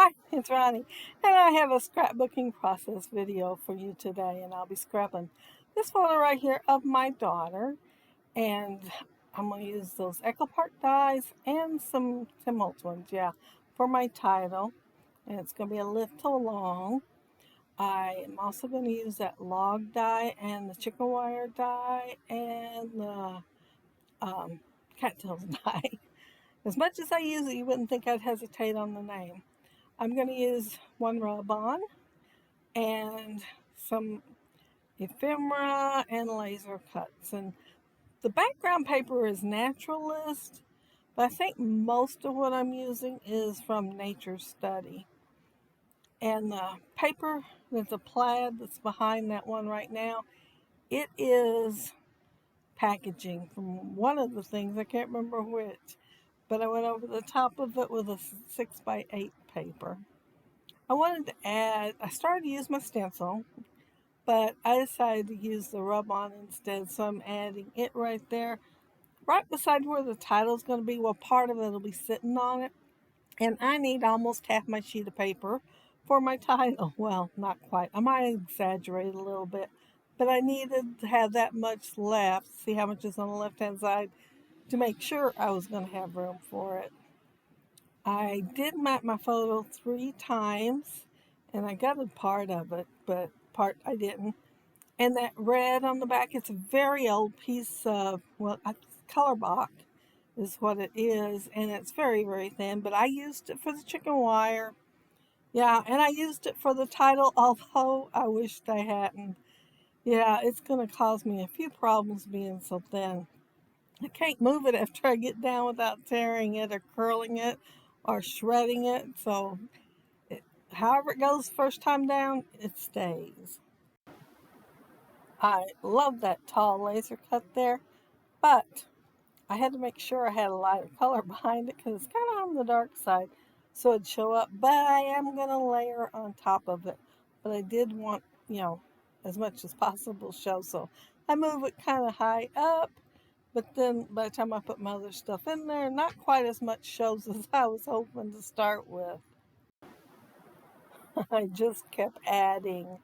Hi, it's Ronnie, and I have a scrapbooking process video for you today, and I'll be scrapping this photo right here of my daughter, and I'm going to use those Echo Park dies and some Tim Holtz ones, for my title, and it's going to be a little long. I am also going to use that log die and the chicken wire die and the cattails die. As much as I use it, you wouldn't think I'd hesitate on the name. I'm going to use one rub-on and some ephemera and laser cuts. And the background paper is Naturalist, but I think most of what I'm using is from Nature Study. And the paper that's a plaid that's behind that one right now, it is packaging from one of the things, I can't remember which, but I went over the top of it with a 6x8 paper. I started to use my stencil, but I decided to use the rub-on instead, so I'm adding it right there, right beside where the title's going to be. Well, part of it will be sitting on it, and I need almost half my sheet of paper for my title. Well, not quite. I might exaggerate a little bit, but I needed to have that much left, see how much is on the left-hand side, to make sure I was going to have room for it. I did map my photo 3 times, and I got a part of it, but part I didn't. And that red on the back, it's a very old piece of, color block is what it is, and it's very, very thin, but I used it for the chicken wire. Yeah, and I used it for the title, although I wished I hadn't. Yeah, it's going to cause me a few problems being so thin. I can't move it after I get down without tearing it or curling it or shredding it. So however it goes first time down, it stays. I love that tall laser cut there, but I had to make sure I had a lighter color behind it because it's kind of on the dark side, so it'd show up. But I am going to layer on top of it. But I did want, as much as possible show, so I move it kind of high up. But then by the time I put my other stuff in there, not quite as much shows as I was hoping to start with. I just kept adding.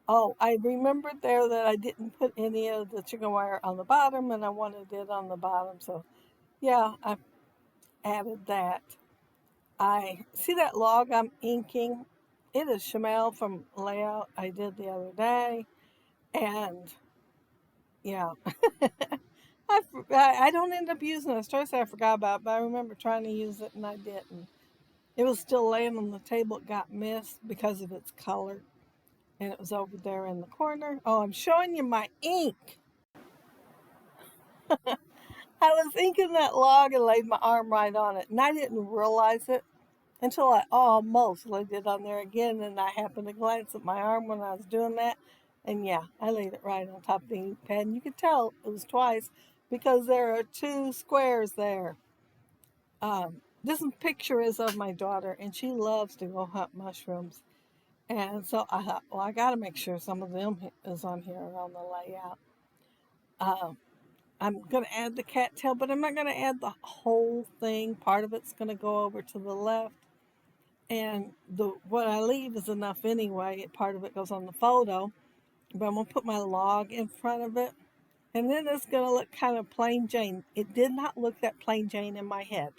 Oh, I remembered there that I didn't put any of the chicken wire on the bottom, and I wanted it on the bottom. So, yeah, I added that. I see that log I'm inking. It is Chamel from layout I did the other day. And, yeah, I don't end up using it. I started to say I forgot about it, but I remember trying to use it, and I didn't. It was still laying on the table. It got missed because of its color. And it was over there in the corner. Oh, I'm showing you my ink. I was inking that log and laid my arm right on it, and I didn't realize it until I almost laid it on there again, and I happened to glance at my arm when I was doing that, and yeah, I laid it right on top of the ink pad, and you could tell it was twice because there are 2 squares there. This picture is of my daughter, and she loves to go hunt mushrooms. And so I thought, well, I got to make sure some of them is on here on the layout. I'm going to add the cattail, but I'm not going to add the whole thing. Part of it's going to go over to the left. And what I leave is enough anyway. Part of it goes on the photo. But I'm going to put my log in front of it. And then it's going to look kind of plain Jane. It did not look that plain Jane in my head.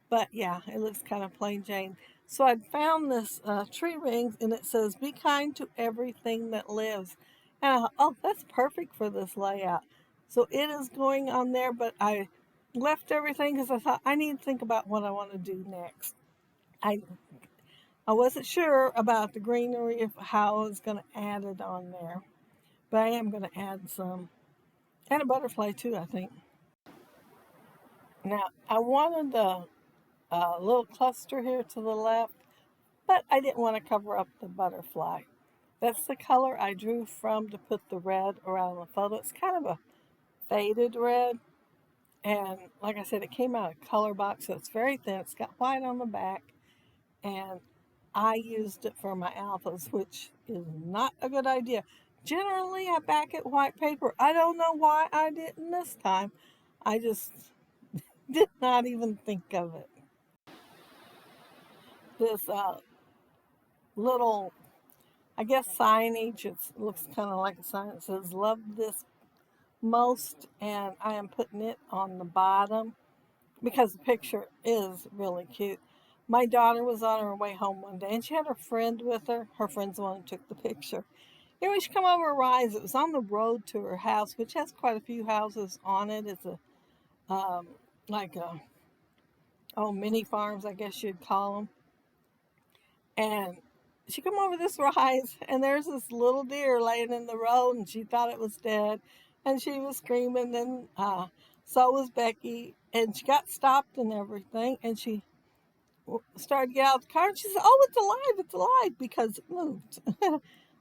But yeah, it looks kind of plain Jane. So I found this tree ring, and it says, "Be kind to everything that lives." And I thought, oh, that's perfect for this layout. So it is going on there, but I left everything because I thought I need to think about what I want to do next. I wasn't sure about the greenery, if how I was going to add it on there. But I am going to add some. And a butterfly too, I think. Now, I wanted a little cluster here to the left, but I didn't want to cover up the butterfly. That's the color I drew from to put the red around the photo. It's kind of a faded red. And like I said, it came out of color box, so it's very thin. It's got white on the back. And I used it for my alphas, which is not a good idea. Generally, I back it white paper. I don't know why I didn't this time. I just did not even think of it. This little, I guess, signage. It looks kind of like a sign. It says, "Love this most," and I am putting it on the bottom because the picture is really cute. My daughter was on her way home one day and she had her friend with her. Her friend's the one who took the picture. Anyway, she come over a rise. It was on the road to her house, which has quite a few houses on it. It's a um, like a mini farms, I guess you'd call them. And she come over this rise, and there's this little deer laying in the road, and she thought it was dead, and she was screaming, and so was Becky, and she got stopped and everything, and she started to get out of the car, and she said, "Oh, it's alive," because it moved.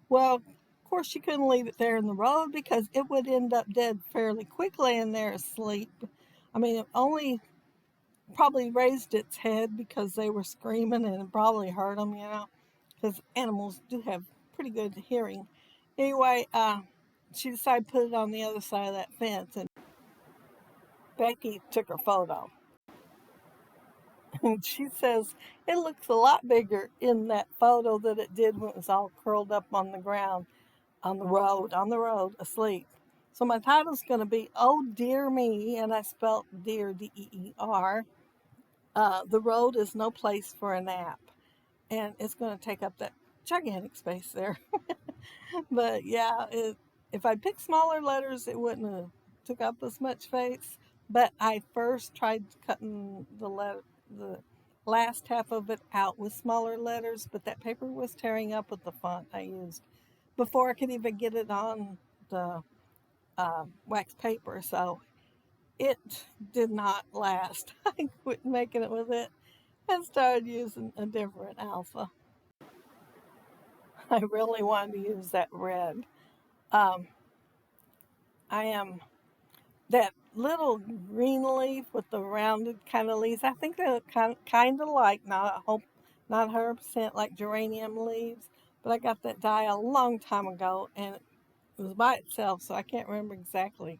Well, of course, she couldn't leave it there in the road because it would end up dead fairly quickly in there asleep. I mean, it only probably raised its head because they were screaming and it probably hurt them, because animals do have pretty good hearing. Anyway, she decided to put it on the other side of that fence, and Becky took her photo. And she says it looks a lot bigger in that photo than it did when it was all curled up on the ground, on the road, asleep. So my title's going to be "Oh Dear Me," and I spelled deer, Deer. The road is no place for a nap, and it's going to take up that gigantic space there. But yeah, if I picked smaller letters, it wouldn't have took up as much space. But I first tried cutting the last half of it out with smaller letters, but that paper was tearing up with the font I used before I could even get it on the wax paper. So it did not last. I quit making it with it and started using a different alpha. I really wanted to use that red. Um, I am that little green leaf with the rounded kind of leaves. I think they look kind of like, not I hope not 100% like geranium leaves, but I got that dye a long time ago and it was by itself, so I can't remember exactly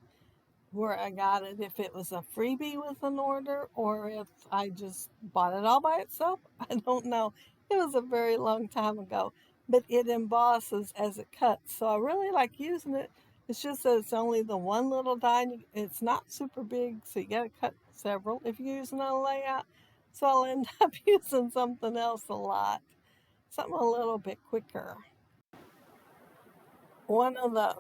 where I got it, if it was a freebie with an order or if I just bought it all by itself. I don't know. It was a very long time ago, but it embosses as it cuts. So I really like using it. It's just that it's only the one little die. It's not super big, so you got to cut several if you're using a layout. So I'll end up using something else a lot, something a little bit quicker. One of the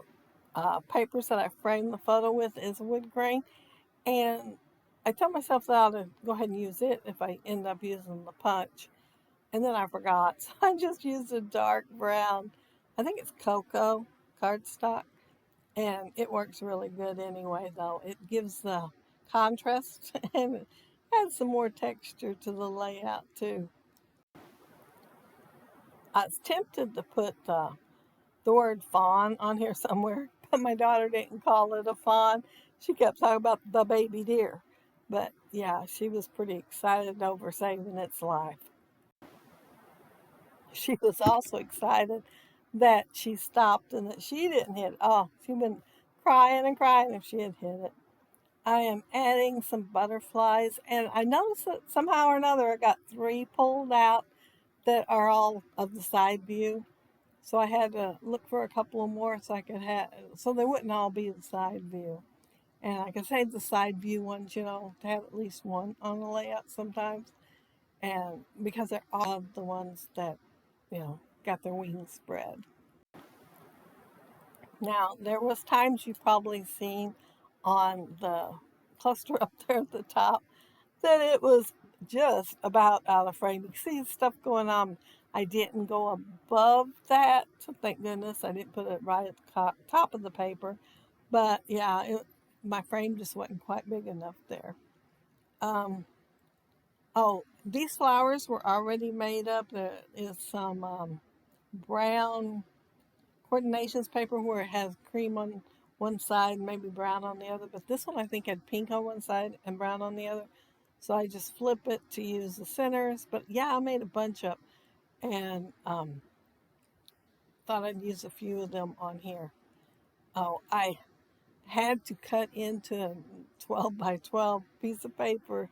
papers that I framed the photo with is wood grain. And I told myself that I ought to go ahead and use it if I end up using the punch. And then I forgot. So I just used a dark brown, I think it's cocoa cardstock. And it works really good anyway, though. It gives the contrast and it adds some more texture to the layout, too. I was tempted to put the word fawn on here somewhere, but my daughter didn't call it a fawn. She kept talking about the baby deer. But yeah, she was pretty excited over saving its life. She was also excited that she stopped and that she didn't hit it. Oh, she'd been crying and crying if she had hit it. I am adding some butterflies, and I noticed that somehow or another I got 3 pulled out that are all of the side view. So I had to look for a couple of more so I could have, so they wouldn't all be the side view. And I can save the side view ones, to have at least one on the layout sometimes. And because they're all of the ones that, got their wings spread. Now, there was times you've probably seen on the cluster up there at the top that it was just about out of frame. You can see stuff going on. I didn't go above that. Thank goodness I didn't put it right at the top of the paper. But yeah, my frame just wasn't quite big enough there. Oh, these flowers were already made up. There is some brown coordinations paper where it has cream on one side, maybe brown on the other. But this one I think had pink on one side and brown on the other. So I just flip it to use the centers. But yeah, I made a bunch up and thought I'd use a few of them on here. Oh, I had to cut into a 12 by 12 piece of paper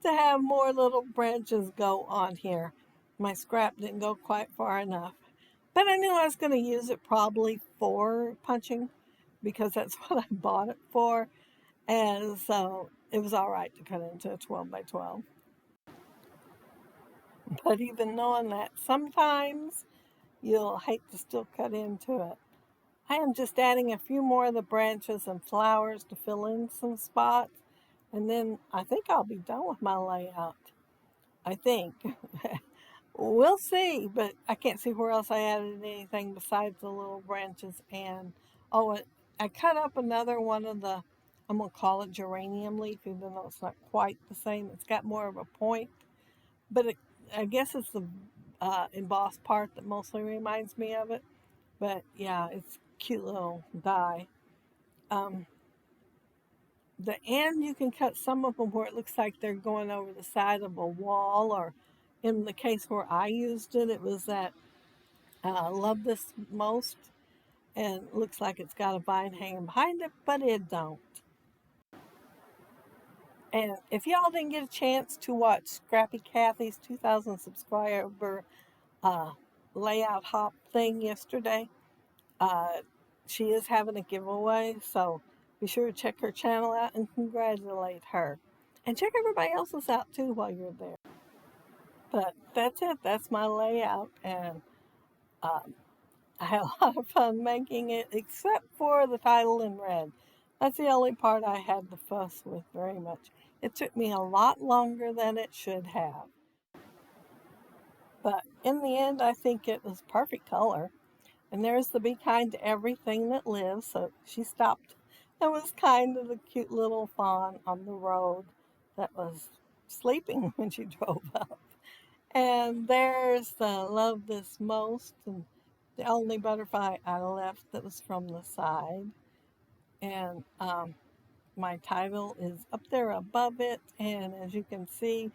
to have more little branches go on here. my scrap didn't go quite far enough. But I knew I was going to use it probably for punching because that's what I bought it for. And so it was all right to cut it into a 12 by 12. But even knowing that, sometimes you'll hate to still cut into it. I am just adding a few more of the branches and flowers to fill in some spots. And then I think I'll be done with my layout. I think. We'll see, but I can't see where else I added anything besides the little branches. And oh, I cut up another one of the, I'm going to call it geranium leaf, even though it's not quite the same. It's got more of a point, but I guess it's the embossed part that mostly reminds me of it. But yeah, it's a cute little die. Um, the end, you can cut some of them where it looks like they're going over the side of a wall, or in the case where I used it, it was that I love this most, and it looks like it's got a vine hanging behind it, but it don't. And if y'all didn't get a chance to watch Scrappy Kathy's 2,000 subscriber uh, layout hop thing yesterday, uh, she is having a giveaway, so be sure to check her channel out and congratulate her. And check everybody else's out too while you're there. But that's it. That's my layout, and um, I had a lot of fun making it, except for the title in red. That's the only part I had to fuss with very much. It took me a lot longer than it should have. But in the end, I think it was perfect color. And there's the be kind to everything that lives. So she stopped and was kind to the cute little fawn on the road that was sleeping when she drove up. And there's the love this most, and the only butterfly I left that was from the side. And my title is up there above it. And as you can see,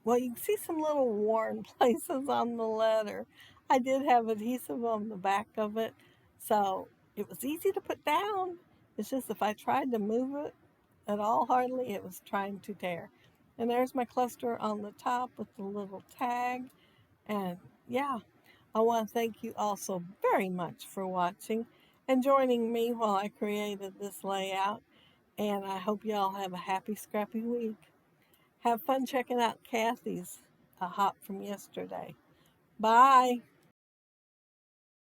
well, you can see some little worn places on the letter. I did have adhesive on the back of it, so it was easy to put down. It's just if I tried to move it at all, hardly, it was trying to tear. And there's my cluster on the top with the little tag. And yeah, I want to thank you all so very much for watching and joining me while I created this layout. And I hope you all have a happy, scrappy week. Have fun checking out Kathy's hop from yesterday. Bye.